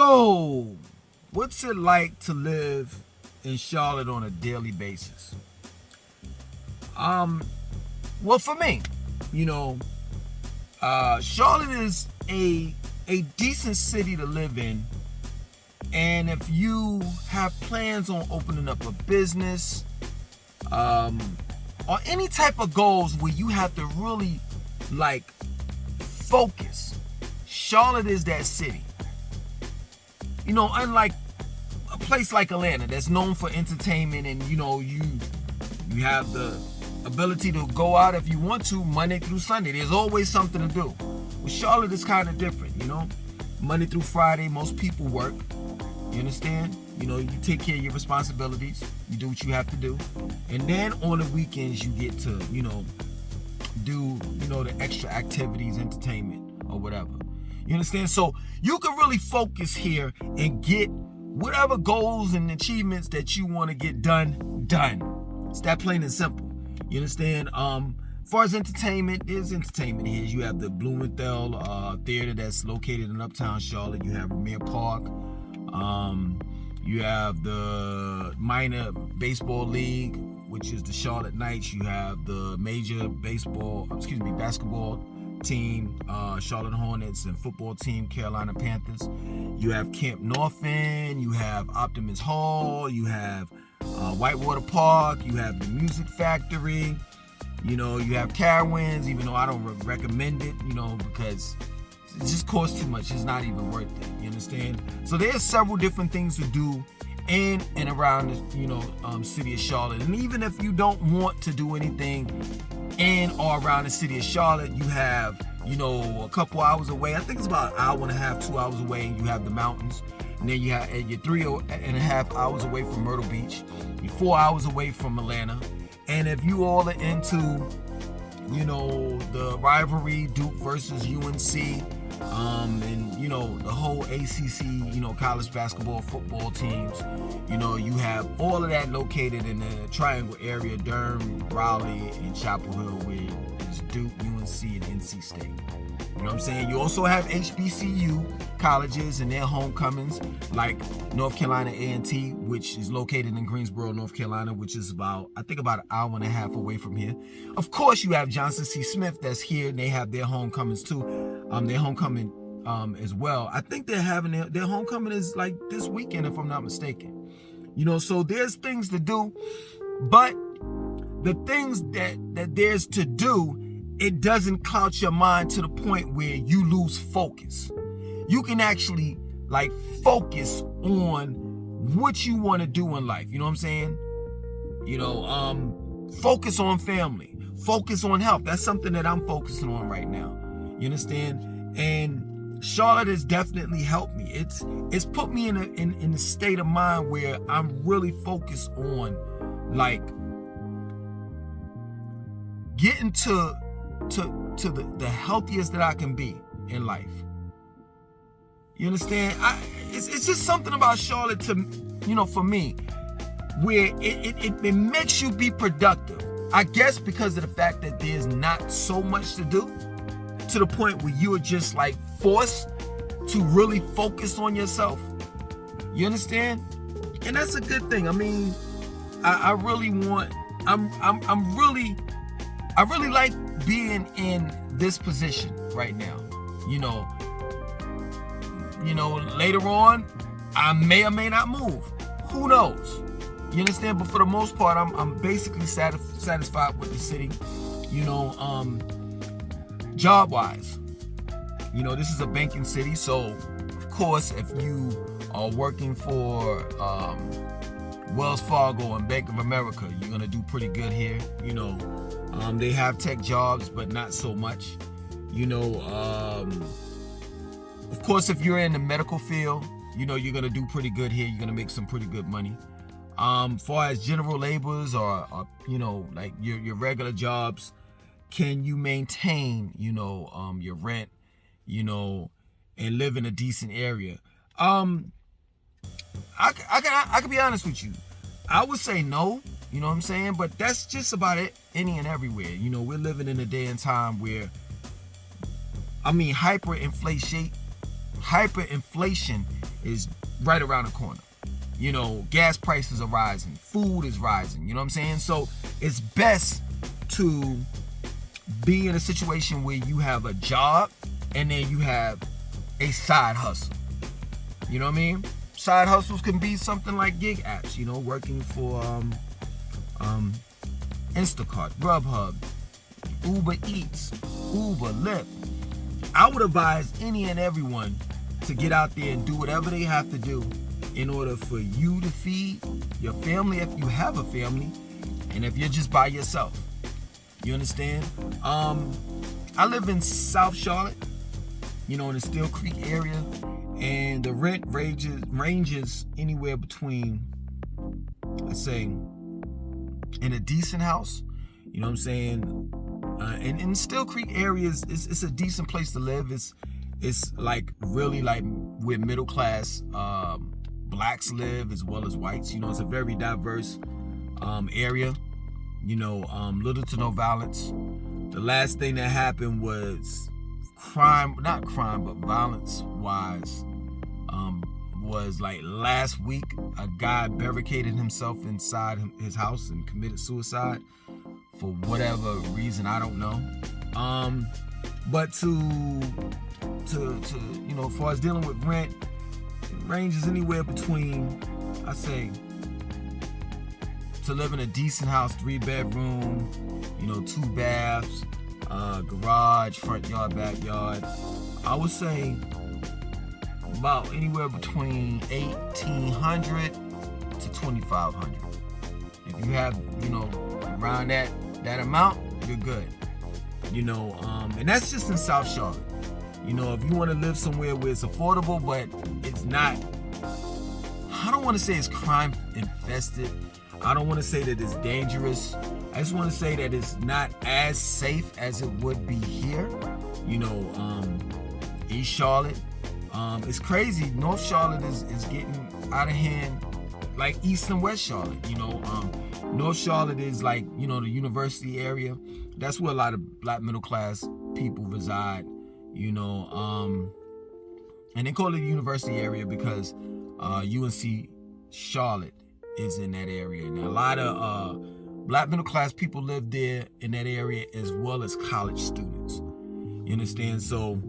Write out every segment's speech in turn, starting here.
So, what's it like to live in Charlotte on a daily basis? Well, for me, you know, Charlotte is a decent city to live in, and if you have plans on opening up a business, or any type of goals where you have to really focus, Charlotte is that city. You know, unlike a place like Atlanta that's known for entertainment, and you have the ability to go out if you want to Monday through Sunday. There's always something to do. Well, Charlotte is kind of different, Monday through Friday, most people work. You understand? You take care of your responsibilities. You do what you have to do. And then on the weekends, you get to, do, the extra activities, entertainment, or whatever. You understand? So you can really focus here and get whatever goals and achievements that you want to get done. It's that plain and simple. You understand? As far as entertainment, there's entertainment here. You have the Blumenthal Theater that's located in Uptown Charlotte. You have Ramir Park. You have the minor baseball league, which is the Charlotte Knights. You have the major basketball team, Charlotte Hornets, and football team, Carolina Panthers. You have Camp Northend. You have Optimus Hall. You have Whitewater Park. You have the Music Factory. You have Carowinds, even though I don't recommend it, because it just costs too much. It's not even worth it. You understand? So there's several different things to do in and around the city of Charlotte. And even if you don't want to do anything in or around the city of Charlotte, you have a couple hours away. I think it's about an hour and a half, 2 hours away. You have the mountains, and then you're 3.5 hours away from Myrtle Beach. You're 4 hours away from Atlanta. And if you all are into the rivalry, Duke versus UNC, and the whole ACC, college basketball, football teams, you have all of that located in the triangle area: Durham, Raleigh, and Chapel Hill, where it's Duke, UNC, and NC State. You know what I'm saying? You also have HBCU colleges and their homecomings, like North Carolina A&T, which is located in Greensboro, North Carolina, which is about an hour and a half away from here. Of course, you have Johnson C. Smith that's here, and they have their homecomings too. Their homecoming as well. I think they're having their homecoming is like this weekend, if I'm not mistaken. So there's things to do, but the things that there's to do, it doesn't cloud your mind to the point where you lose focus. You can actually focus on what you want to do in life. You know what I'm saying? Focus on family, focus on health. That's something that I'm focusing on right now. You understand? And Charlotte has definitely helped me. It's put me in a state of mind where I'm really focused on getting to the healthiest that I can be in life. You understand? It's just something about Charlotte for me, where it makes you be productive. I guess because of the fact that there's not so much to do, to the point where you're just forced to really focus on yourself. You understand? And that's a good thing. I mean, I really like being in this position right now. Later on, I may or may not move. Who knows? You understand? But for the most part, I'm basically satisfied with the city. Job-wise, this is a banking city, so of course, if you are working for Wells Fargo and Bank of America, you're gonna do pretty good here. They have tech jobs, but not so much. Of course, if you're in the medical field, you're gonna do pretty good here. You're gonna make some pretty good money. Far as general laborers or your regular jobs, can you maintain, your rent, and live in a decent area? I can be honest with you. I would say no, you know what I'm saying? But that's just about it, any and everywhere. We're living in a day and time where, hyperinflation is right around the corner. You know, gas prices are rising, food is rising, you know what I'm saying? So it's best to be in a situation where you have a job and then you have a side hustle. You know what I mean? Side hustles can be something like gig apps, you know, working for Instacart, Grubhub, Uber Eats, Uber, Lyft. I would advise any and everyone to get out there and do whatever they have to do in order for you to feed your family if you have a family, and if you're just by yourself. You understand? I live in South Charlotte, you know, in the Steel Creek area, and the rent ranges anywhere between, let's say, in a decent house, you know what I'm saying? And in Steel Creek areas, it's a decent place to live. It's like really like where middle class blacks live as well as whites. You know, it's a very diverse area. You know, little to no violence. The last thing that happened was not crime, but violence-wise, was like last week. A guy barricaded himself inside his house and committed suicide for whatever reason, I don't know. But to you know, as far as dealing with rent, it ranges anywhere between, I say, to live in a decent house, 3-bedroom, you know, 2 baths, garage, front yard, backyard, I would say about anywhere between $1,800 to $2,500. If you have, you know, around that amount, you're good. You know, and that's just in South Charlotte. You know, if you want to live somewhere where it's affordable, but it's not, I don't want to say it's crime infested. I don't want to say that it's dangerous. I just want to say that it's not as safe as it would be here. You know, East Charlotte. It's crazy. North Charlotte is getting out of hand, like East and West Charlotte. You know, North Charlotte is like, you know, the university area. That's where a lot of black middle class people reside. You know, and they call it the university area because UNC Charlotte is in that area. And a lot of black middle class people live there in that area, as well as college students. You understand? So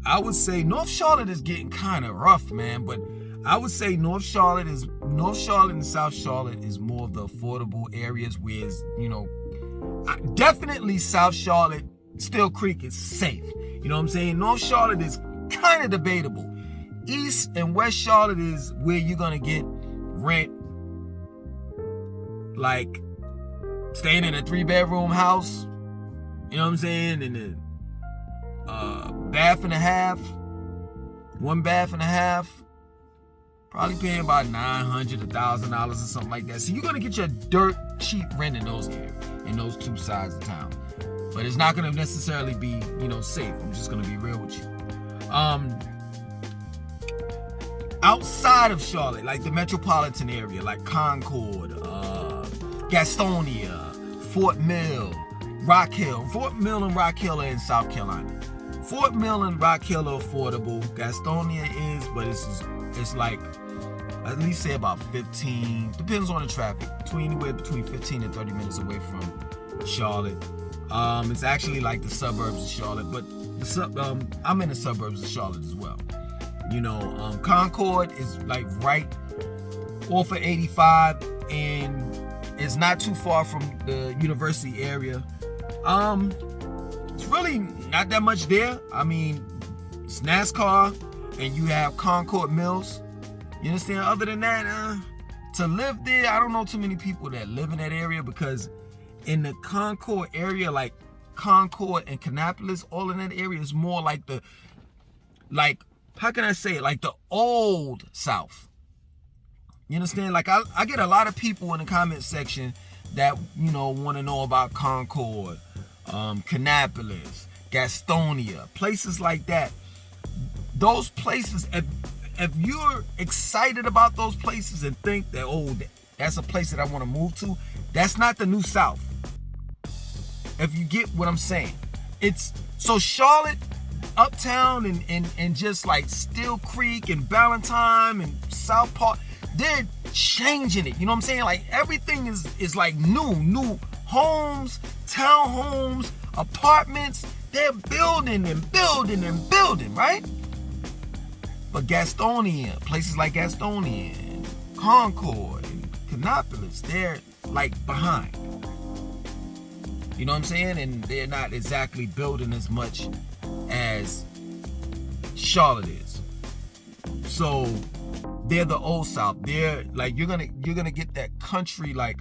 I would say North Charlotte is getting kind of rough, man. But I would say North Charlotte and South Charlotte is more of the affordable areas, whereas, you know, definitely South Charlotte, Steel Creek is safe. You know what I'm saying? North Charlotte is kind of debatable. East and West Charlotte is where you're gonna get rent, like staying in a 3-bedroom house, you know what I'm saying, in a bath and a half, 1 bath and a half, probably paying about $900, $1,000 or something like that. So you're gonna get your dirt cheap rent in those areas, in those 2 sides of town. But it's not gonna necessarily be, you know, safe. I'm just gonna be real with you. Outside of Charlotte, like the metropolitan area, like Concord, Gastonia, Fort Mill, Rock Hill. Fort Mill and Rock Hill are in South Carolina. Fort Mill and Rock Hill are affordable. Gastonia is, but it's like, at least say about 15, depends on the traffic, anywhere between 15 and 30 minutes away from Charlotte. It's actually like the suburbs of Charlotte, but I'm in the suburbs of Charlotte as well. You know, Concord is like right off of 85, and it's not too far from the university area. It's really not that much there. I mean, it's NASCAR, and you have Concord Mills. You understand? Other than that, to live there, I don't know too many people that live in that area, because in the Concord area, like Concord and Kannapolis, all in that area is more like how can I say it? Like the old South. You understand? Like I get a lot of people in the comment section that, you know, want to know about Concord, Kannapolis, Gastonia, places like that. Those places, if you're excited about those places and think that, oh, that's a place that I want to move to, that's not the new South. If you get what I'm saying. So Charlotte Uptown and just like Steel Creek and Ballantyne and South Park, they're changing it. You know what I'm saying? Like everything is like new homes, townhomes, apartments. They're building and building and building, right? But Gastonia, places like Gastonia and Concord and Canopolis, they're like behind. You know what I'm saying? And they're not exactly building as much as Charlotte is. So they're the old South. They're like you're gonna get that country, like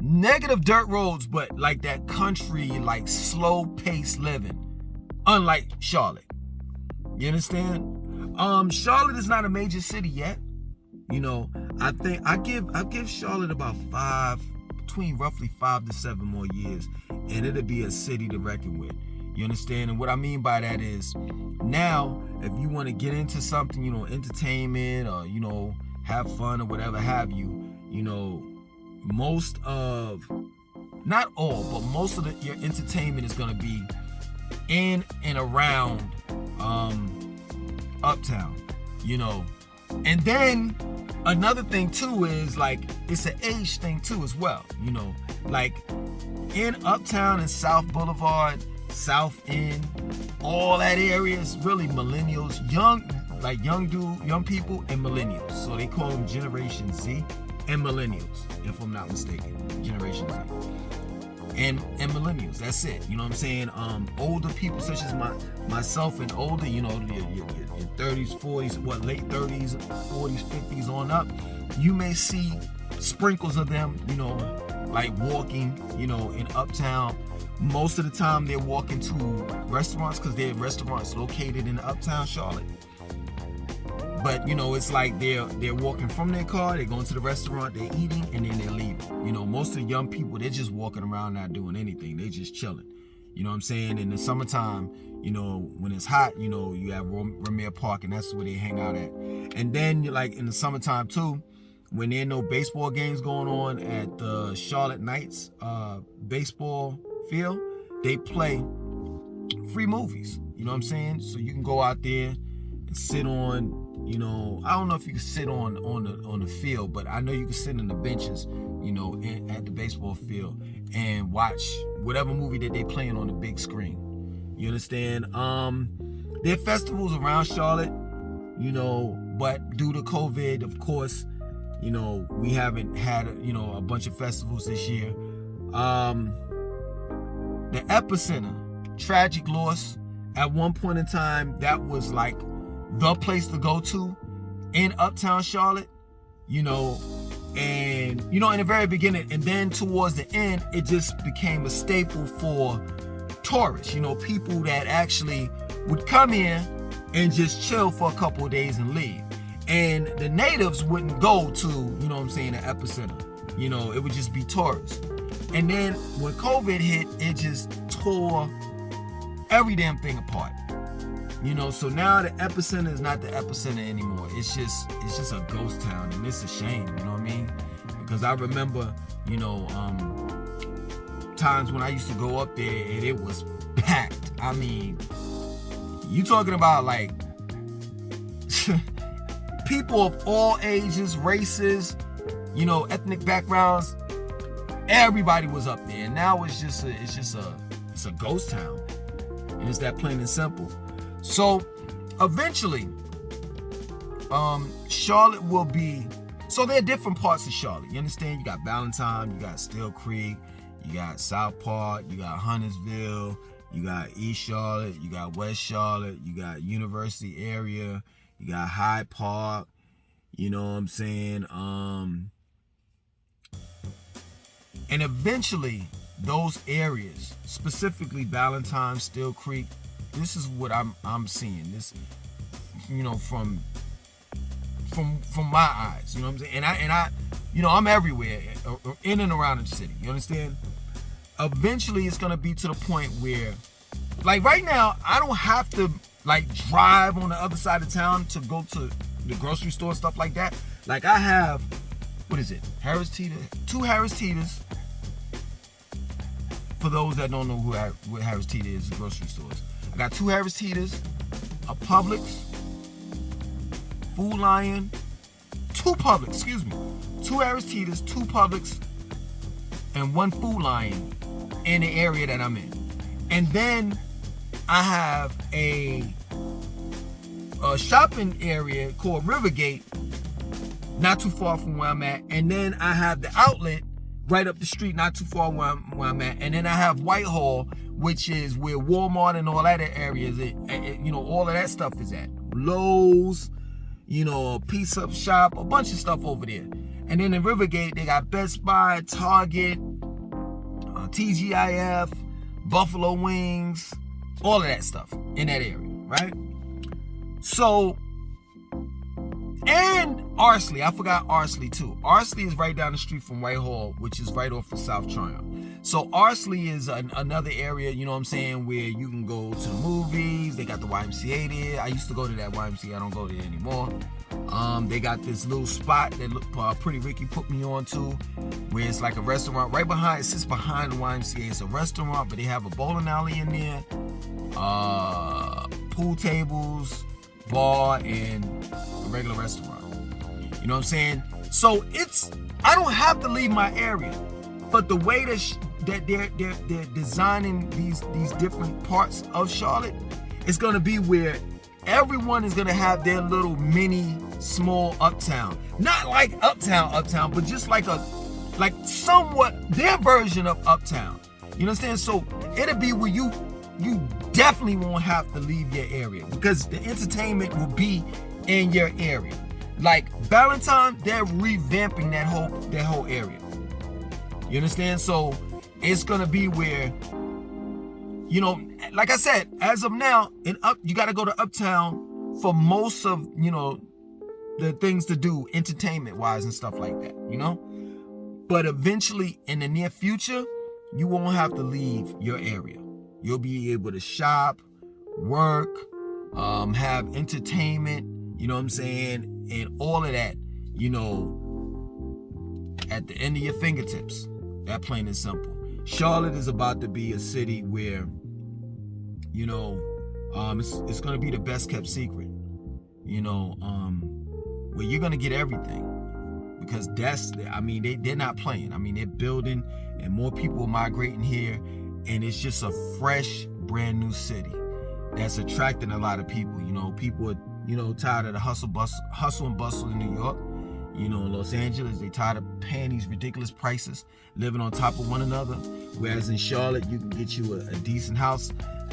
negative dirt roads, but like that country, like slow paced living. Unlike Charlotte. You understand? Charlotte is not a major city yet. You know, I think I give Charlotte about between roughly 5 to 7 more years, and it'll be a city to reckon with. You understand? And what I mean by that is, now if you want to get into something, you know, entertainment or, you know, have fun or whatever have you, you know, most of, not all, but most of your entertainment is going to be in and around Uptown, you know. And then another thing too is like it's an age thing too as well, you know. Like in Uptown and South Boulevard, South End, all that area is really millennials, young people and millennials. So they call them Generation Z and millennials, if I'm not mistaken. Generation Z and millennials. That's it. You know what I'm saying? Older people such as myself and older, you know, your 30s, 40s, late 30s, 40s, 50s on up, you may see sprinkles of them, you know, like walking, you know, in Uptown. Most of the time they're walking to restaurants because they're restaurants located in Uptown Charlotte. But, you know, it's like they're walking from their car, they're going to the restaurant, they're eating, and then they're leaving. You know, most of the young people, they're just walking around not doing anything. They're just chilling. You know what I'm saying? In the summertime, you know, when it's hot, you know, you have Ramir Park, and that's where they hang out at. And then, like, in the summertime, too, when there are no baseball games going on at the Charlotte Knights baseball field, they play free movies. You know what I'm saying? So you can go out there and sit on, you know, I don't know if you can sit on the field, but I know you can sit in the benches, you know, at the baseball field and watch whatever movie that they're playing on the big screen. You understand? There are festivals around Charlotte, you know, but due to COVID, of course, you know, we haven't had, you know, a bunch of festivals this year. The Epicenter, tragic loss. At one point in time, that was like the place to go to in Uptown Charlotte, you know, and, you know, in the very beginning, and then towards the end, it just became a staple for tourists, you know, people that actually would come in and just chill for a couple of days and leave. And the natives wouldn't go to, you know what I'm saying, the Epicenter. You know, it would just be tourists. And then when COVID hit, it just tore every damn thing apart. You know, so now the Epicenter is not the Epicenter anymore. It's just a ghost town, and it's a shame, you know what I mean? Because I remember, you know, times when I used to go up there and it was packed. I mean, you talking about like people of all ages, races, you know, ethnic backgrounds. Everybody was up there, and now it's a ghost town, and it's that plain and simple. So eventually, Charlotte will be. So there are different parts of Charlotte. You understand? You got Ballantyne, you got Steel Creek, you got South Park, you got Huntersville, you got East Charlotte, you got West Charlotte, you got University area, you got Hyde Park. You know what I'm saying? And eventually, those areas, specifically Ballantyne, Steel Creek, this is what I'm seeing. This, you know, from my eyes, you know what I'm saying? And I, you know, I'm everywhere, in and around the city. You understand? Eventually, it's gonna be to the point where, like right now, I don't have to like drive on the other side of town to go to the grocery store and stuff like that. Like I have, what is it? Harris Teeter, 2 Harris Teeters, for those that don't know what Harris Teeter is, grocery stores. I got 2 Harris Teeters, a Publix, Food Lion, 2 Publix, 2 Harris Teeters, 2 Publix, and 1 Food Lion in the area that I'm in. And then I have a shopping area called Rivergate, not too far from where I'm at. And then I have the outlet right up the street, not too far where I'm at. And then I have Whitehall, which is where Walmart and all that areas, all of that stuff is at. Lowe's, a pizza shop, a bunch of stuff over there. And then in Rivergate, they got Best Buy, Target, TGIF, Buffalo Wings, all of that stuff in that area, right? So, and Ansley, I forgot Ansley too. Ansley is right down the street from Whitehall, which is right off of South Triumph. So Ansley is another area, where you can go to the movies. They got the YMCA there. I used to go to that YMCA. I don't go there anymore. They got this little spot that Pretty Ricky put me on to, where it's like a restaurant right behind. It sits behind the YMCA. It's a restaurant, but they have a bowling alley in there, pool tables, bar, and a regular restaurant. You know what I'm saying? So I don't have to leave my area, but the way that they're designing these different parts of Charlotte, it's gonna be where everyone is gonna have their little mini small Uptown. Not like Uptown, but just like somewhat their version of Uptown. You understand? So it'll be where you definitely won't have to leave your area, because the entertainment will be in your area. Like Valentine, they're revamping that whole area. You understand? So it's gonna be where, like I said, as of now, you gotta go to Uptown for most of, the things to do entertainment wise and stuff like that, But eventually in the near future, you won't have to leave your area. You'll be able to shop, work, have entertainment, and all of that, at the end of your fingertips. That plain and simple. Charlotte is about to be a city where, it's going to be the best kept secret, where you're going to get everything. Because they're not playing. They're building, and more people are migrating here, and it's just a fresh, brand new city that's attracting a lot of people. People are, tired of the hustle and bustle in New York. In Los Angeles, they tired of paying these ridiculous prices, living on top of one another. Whereas in Charlotte, you can get you a decent house.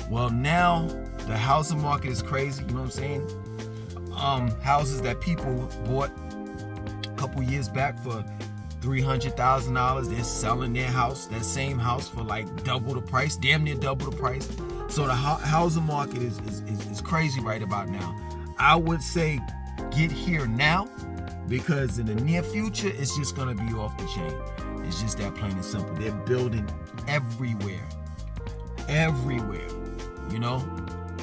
Well, now the housing market is crazy. You know what I'm saying? Houses that people bought a couple years back for $300,000, they're selling their house, that same house, for like double the price, damn near double the price. So the housing market is crazy right about now. I would say get here now, because in the near future, it's just gonna be off the chain. It's just that plain and simple. They're building everywhere,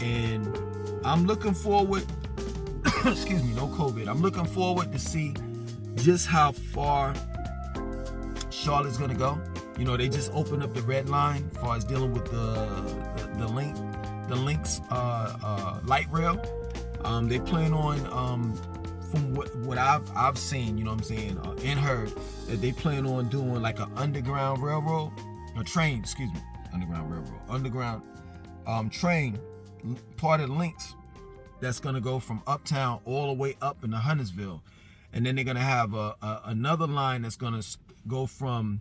and I'm looking forward, excuse me, no COVID. I'm looking forward to see just how far Charlotte's gonna go. They just opened up the red line as far as dealing with the links light rail. They plan on, from what I've seen, and heard, that they plan on doing like an underground railroad, train part of the links that's gonna go from Uptown all the way up into Huntersville, and then they're gonna have another line that's gonna go from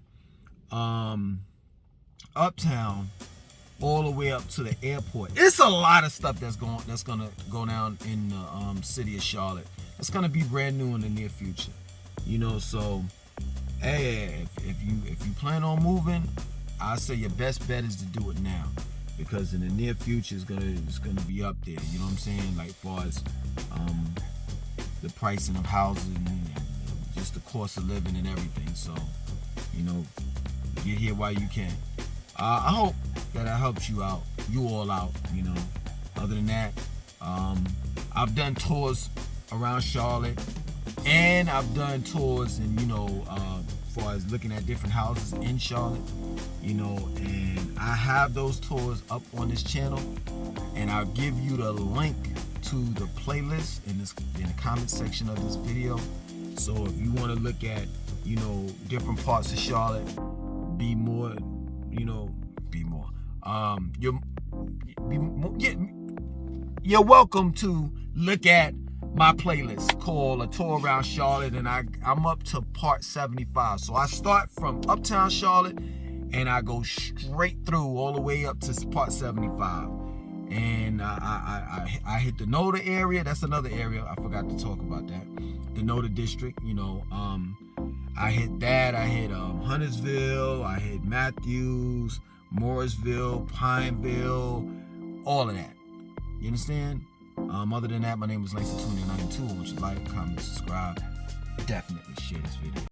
Uptown all the way up to the airport. It's a lot of stuff that's gonna go down in the city of Charlotte. It's gonna be brand new in the near future, So, hey, if you plan on moving, I say your best bet is to do it now, because in the near future it's gonna be up there. You know what I'm saying? Like, far as the pricing of housing and just the cost of living and everything. So, get here while you can. I hope that I helped you all out. Other than that, I've done tours around Charlotte, and I've done tours in far as looking at different houses in Charlotte, you know, and I have those tours up on this channel, and I'll give you the link to the playlist in the comment section of this video. So if you want to look at, you know, different parts of Charlotte, you're welcome to look at my playlist called A Tour Around Charlotte, and I'm up to part 75. So I start from Uptown Charlotte and I go straight through all the way up to part 75. And I hit the Noda area. That's another area I forgot to talk about that. The Noda district, you know. I hit that. I hit Huntersville. I hit Matthews, Morrisville, Pineville, all of that. You understand? Other than that, my name is Langston 2092. Would you like, comment, subscribe? Definitely share this video.